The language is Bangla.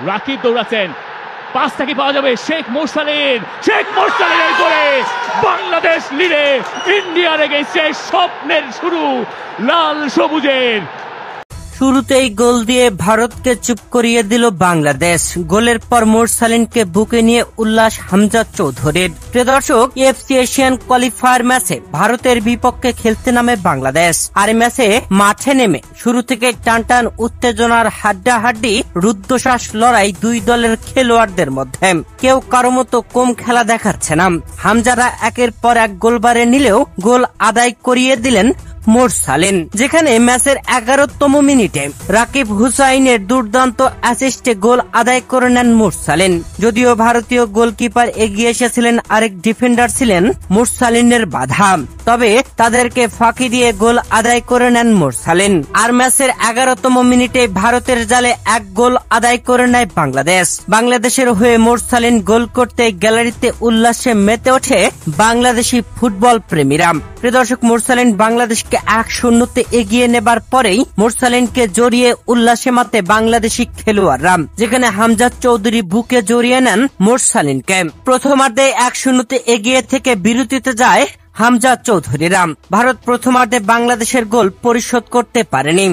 রাকিব দৌড়াচ্ছেন, পাসটা কি পাওয়া যাবে? শেখ মোরসালিন করে বাংলাদেশ লিডে, ইন্ডিয়ার এগেইনস্টে স্বপ্নের শুরু লাল সবুজের। শুরুতেই গোল দিয়ে ভারতকে চুপ করিয়ে দিল বাংলাদেশ। গোলের পর মোরসালিনকে বুকে নিয়ে উল্লাস হামজা চৌধুরীর। প্রিয় দর্শক, এফসি এশিয়ান কোয়ালিফায়ার ম্যাচে ভারতের বিপক্ষে খেলতে নামে বাংলাদেশ। আর ম্যাচে মাঠে নেমে শুরু থেকে টানটান উত্তেজনার হাড্ডাহাড্ডি রুদ্ধশ্বাস লড়াই দুই দলের খেলোয়াড়দের মধ্যে। কেউ কারো মতো কম খেলা দেখাচ্ছে না। হামজারা একের পর এক গোল বাড়ে নিলেও গোল আদায় করিয়ে দিলেন মোরসালিন। যেখানে ম্যাচের 11তম মিনিটে রাকিব হুসাইনের দুর্দান্ত অ্যাসিস্টে গোল আদায় করে নেন মোরসালিন। যদিও ভারতীয় গোলকিপার এগিয়ে এসেছিলেন, আরেক ডিফেন্ডার ছিলেন মোরসালিনের বাধা, তবে তাদেরকে ফাঁকি দিয়ে গোল আদায় করে নেন মোরসালিন। আর ম্যাচের 11তম মিনিটে ভারতের জালে এক গোল আদায় করে নেয় বাংলাদেশ। বাংলাদেশের হয়ে মোরসালিন গোল করতে গ্যালারিতে উল্লাসে মেতে ওঠে বাংলাদেশি ফুটবল প্রেমীরা। প্রিয় দর্শক, মোরসালিন বাংলাদেশকে 1-0 এগিয়ে নেবার পরেই মোরসালিনকে জড়িয়ে উল্লাসে মাতে বাংলাদেশি খেলোয়াড়রা, যেখানে হামজা চৌধুরী বুকে জড়িয়ে নেন মোরসালিনকে। প্রথমার্ধে 1-0 এগিয়ে থেকে বিরতিতে যায় হামজা চৌধুরীরা। ভারত প্রথমার্ধে বাংলাদেশের গোল পরিশোধ করতে পারেনি।